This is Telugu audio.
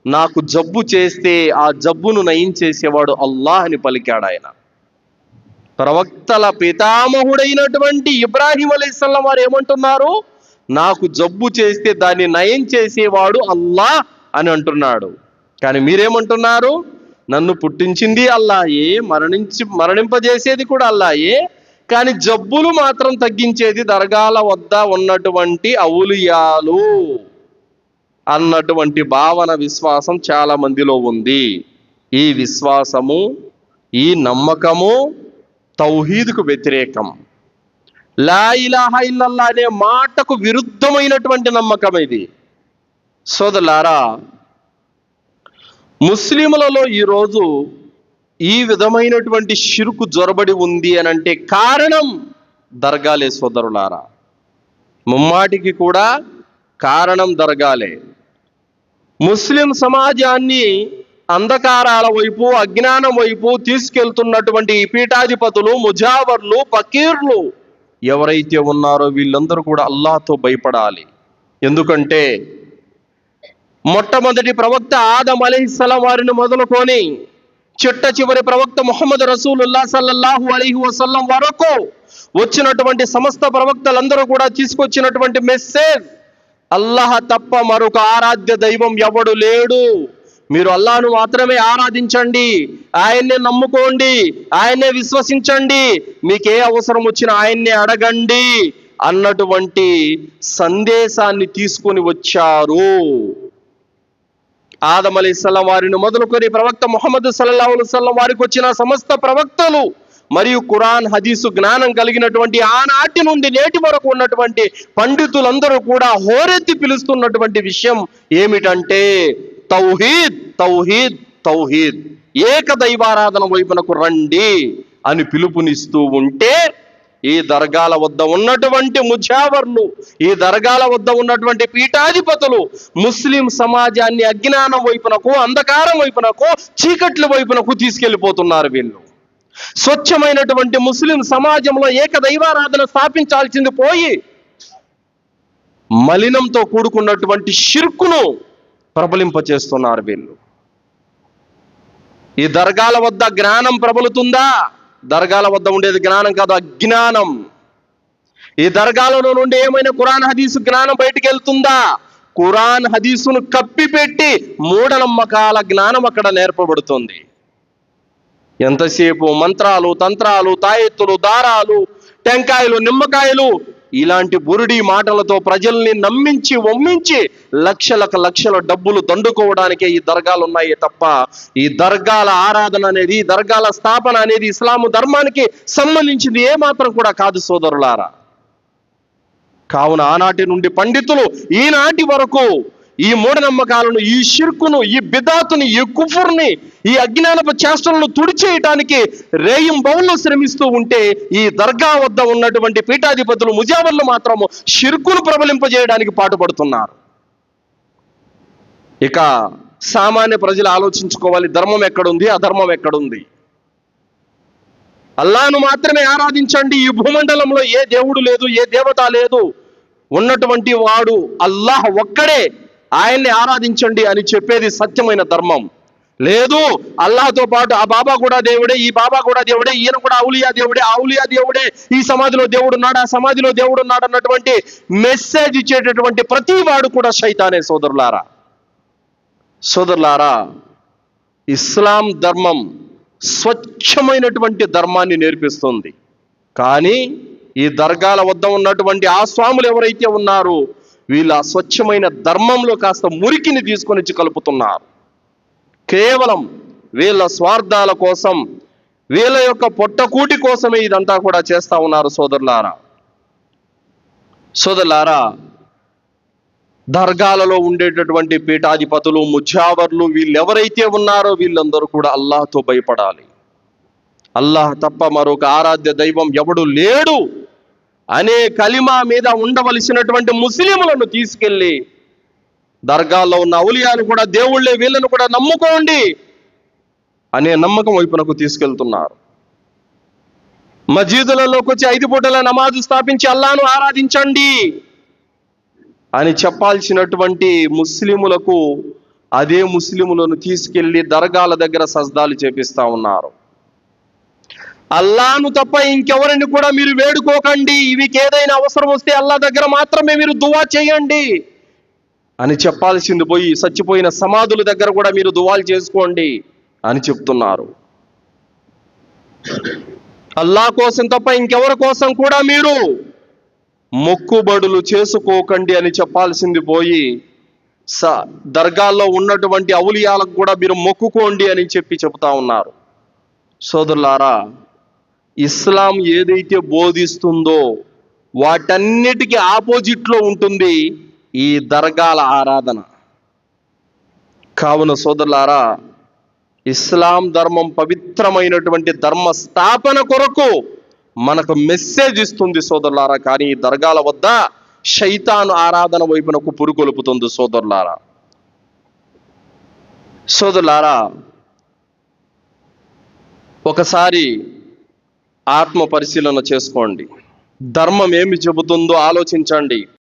నాకు జబ్బు చేస్తే ఆ జబ్బును నయం చేసేవాడు అల్లాహ్ అని పలికాడు ఆయన. ప్రవక్తల పితామహుడైనటువంటి ఇబ్రాహీం అలైహిస్సలాం వారు ఏమంటున్నారు? నాకు జబ్బు చేస్తే దాన్ని నయం చేసేవాడు అల్లాహ్ అని అంటున్నాడు. కానీ మీరేమంటున్నారు? నన్ను పుట్టించింది అల్లాహే, మరణింపజేసేది కూడా అల్లాహే, కానీ జబ్బులు మాత్రం తగ్గించేది దర్గాల వద్ద ఉన్నటువంటి ఔలియాలు అన్నటువంటి భావన, విశ్వాసం చాలా మందిలో ఉంది. ఈ విశ్వాసము, ఈ నమ్మకము తౌహీద్కు వ్యతిరేకం. లా ఇలాహా ఇల్లల్లాహ్ అనే మాటకు విరుద్ధమైనటువంటి నమ్మకం ఇది. సోదరులారా, ముస్లిములలో ఈరోజు ఈ విధమైనటువంటి షిర్కు జొరబడి ఉంది అని అంటే కారణం దర్గాలే సోదరులారా. ముమ్మాటికి కూడా కారణం దర్గాలే. ముస్లిం సమాజాన్ని అంధకారాల వైపు, అజ్ఞానం వైపు తీసుకెళ్తున్నటువంటి పీఠాధిపతులు, ముజావర్లు, ఫకీర్లు ఎవరైతే ఉన్నారో వీళ్ళందరూ కూడా అల్లాహ్తో భయపడాలి. ఎందుకంటే మొట్టమొదటి ప్రవక్త ఆదం అలైహిస్సలాం వారిని మొదలుకొని చిట్ట చివరి ప్రవక్త ముహమ్మద్ రసూలుల్లాహ్ సల్లల్లాహు అలైహి వసల్లం వరకు వచ్చినటువంటి సమస్త ప్రవక్తలందరూ కూడా తీసుకొచ్చినటువంటి మెసేజ్, అల్లాహ్ తప్ప మరొక ఆరాధ్య దైవం ఎవడు లేడు, మీరు అల్లాహ్ను మాత్రమే ఆరాధించండి, ఆయన్నే నమ్ముకోండి, ఆయన్నే విశ్వసించండి, మీకే అవసరం వచ్చినా ఆయన్నే అడగండి అన్నటువంటి సందేశాన్ని తీసుకొని వచ్చారు. ఆదం అలైహిస్సలాం వారిని మొదలుకొని ప్రవక్త ముహమ్మద్ సల్లల్లాహు అలైహి వసల్లం వారికి వచ్చిన సమస్త ప్రవక్తలు మరియు ఖురాన్ హదీసు జ్ఞానం కలిగినటువంటి ఆనాటి నుండి నేటి వరకు ఉన్నటువంటి పండితులందరూ కూడా హోరెత్తి పిలుస్తున్నటువంటి విషయం ఏమిటంటే తౌహీద్, తౌహీద్, తౌహీద్, ఏకదైవారాధన వైపునకు రండి అని పిలుపునిస్తూ ఉంటే ఈ దర్గాల వద్ద ఉన్నటువంటి ముజావర్లు, ఈ దర్గాల వద్ద ఉన్నటువంటి పీఠాధిపతులు ముస్లిం సమాజాన్ని అజ్ఞానం వైపునకు, అంధకారం వైపునకు, చీకట్ల వైపునకు తీసుకెళ్లిపోతున్నారు. వీళ్ళు స్వచ్ఛమైనటువంటి ముస్లిం సమాజంలో ఏకదైవారాధన స్థాపించాల్సింది పోయి మలినంతో కూడుకున్నటువంటి షిర్కును ప్రబలింపచేస్తున్నారు వీళ్ళు. ఈ దర్గాల వద్ద జ్ఞానం ప్రబలుతుందా? దర్గాల వద్ద ఉండేది జ్ఞానం కాదు, అజ్ఞానం. ఈ దర్గాలలో నుండి ఏమైనా ఖురాన్ హదీసు జ్ఞానం బయటికి వెళ్తుందా? ఖురాన్ హదీసును కప్పిపెట్టి మూఢనమ్మకాల జ్ఞానం అక్కడ నేర్పబడుతుంది. ఎంతసేపు మంత్రాలు, తంత్రాలు, తాయెత్తులు, దారాలు, టెంకాయలు, నిమ్మకాయలు, ఇలాంటి బురుడి మాటలతో ప్రజల్ని నమ్మించి ఒమ్మించి లక్షల డబ్బులు దండుకోవడానికే ఈ దర్గాలు ఉన్నాయి తప్ప ఈ దర్గాల ఆరాధన అనేది, ఈ దర్గాల స్థాపన అనేది ఇస్లాము ధర్మానికి సంబంధించింది ఏమాత్రం కూడా కాదు సోదరులారా. కావున ఆనాటి నుండి పండితులు ఈనాటి వరకు ఈ మూఢనమ్మకాలను, ఈ షిర్కును, ఈ బిదాతుని, ఈ కుఫర్ని, ఈ అజ్ఞానపు చేష్టలను తుడిచేయటానికి రేయింబౌళ్ళు శ్రమిస్తూ ఉంటే ఈ దర్గా వద్ద ఉన్నటువంటి పీఠాధిపతులు, ముజావర్లు మాత్రము షిర్కును ప్రబలింపజేయడానికి పాటుపడుతున్నారు. ఇక సామాన్య ప్రజలు ఆలోచించుకోవాలి, ధర్మం ఎక్కడుంది, అధర్మం ఎక్కడుంది. అల్లాహ్ను మాత్రమే ఆరాధించండి, ఈ భూమండలంలో ఏ దేవుడు లేదు, ఏ దేవత లేదు, ఉన్నటువంటి వాడు అల్లాహ్ ఒక్కడే, ఆయన్ని ఆరాధించండి అని చెప్పేది సత్యమైన ధర్మం. లేదు, అల్లాహ్తో పాటు ఆ బాబా కూడా దేవుడే, ఈ బాబా కూడా దేవుడే, ఈయన కూడా ఔలియా దేవుడే, ఆ ఔలియా దేవుడే, ఈ సమాధిలో దేవుడు ఉన్నాడు, ఆ సమాధిలో దేవుడు ఉన్నాడు అన్నటువంటి మెసేజ్ ఇచ్చేటటువంటి ప్రతి వాడు కూడా శైతానే. సోదరులారా, ఇస్లాం ధర్మం స్వచ్ఛమైనటువంటి ధర్మాన్ని నేర్పిస్తుంది. కానీ ఈ దర్గాల వద్ద ఉన్నటువంటి ఆ స్వాములు ఎవరైతే ఉన్నారో వీళ్ళ స్వచ్ఛమైన ధర్మంలో కాస్త మురికిని తీసుకొని కలుపుతున్నారు. కేవలం వీళ్ళ స్వార్థాల కోసం, వీళ్ళ యొక్క పొట్టకూటి కోసమే ఇదంతా కూడా చేస్తా ఉన్నారు. సోదరులారా, దర్గాలలో ఉండేటటువంటి పీఠాధిపతులు, ముజావర్లు వీళ్ళెవరైతే ఉన్నారో వీళ్ళందరూ కూడా అల్లాహ్తో భయపడాలి. అల్లాహ్ తప్ప మరొక ఆరాధ్య దైవం ఎవడు లేడు అనే కలిమా మీద ఉండవలసినటువంటి ముస్లింలను తీసుకెళ్లి దర్గాల్లో ఉన్న ఔలియాను కూడా దేవుళ్ళే, వీళ్ళను కూడా నమ్ముకోండి అనే నమ్మకం వైపునకు తీసుకెళ్తున్నారు. మసీదులలోకి వచ్చి 5 పూటల నమాజు స్థాపించి అల్లాహ్ను ఆరాధించండి అని చెప్పాల్సినటువంటి ముస్లిములకు అదే ముస్లిములను తీసుకెళ్లి దర్గాల దగ్గర సజ్దాలు చేపిస్తా ఉన్నారు. అల్లాను తప్ప ఇంకెవరిని కూడా మీరు వేడుకోకండి, ఇవికి ఏదైనా అవసరం వస్తే అల్లా దగ్గర మాత్రమే మీరు దువా చేయండి అని చెప్పాల్సింది పోయి చచ్చిపోయిన సమాధుల దగ్గర కూడా మీరు దువాలు చేసుకోండి అని చెప్తున్నారు. అల్లా కోసం తప్ప ఇంకెవరి కోసం కూడా మీరు మొక్కుబడులు చేసుకోకండి అని చెప్పాల్సింది పోయి దర్గాల్లో ఉన్నటువంటి ఔలియాలకు కూడా మీరు మొక్కుకోండి అని చెప్తా ఉన్నారు. సోదరులారా, ఇస్లాం ఏదైతే బోధిస్తుందో వాటన్నిటికీ ఆపోజిట్లో ఉంటుంది ఈ దర్గాల ఆరాధన. కావున సోదరులారా, ఇస్లాం ధర్మం పవిత్రమైనటువంటి ధర్మ స్థాపన కొరకు మనకు మెసేజ్ ఇస్తుంది సోదరులారా. కానీ ఈ దర్గాల వద్ద శైతాను ఆరాధన వైపునకు పురుకొల్పుతుంది సోదరులారా, ఒకసారి ఆత్మ పరిశీలన చేసుకోండి. ధర్మం ఏమి చెబుతుందో ఆలోచించండి.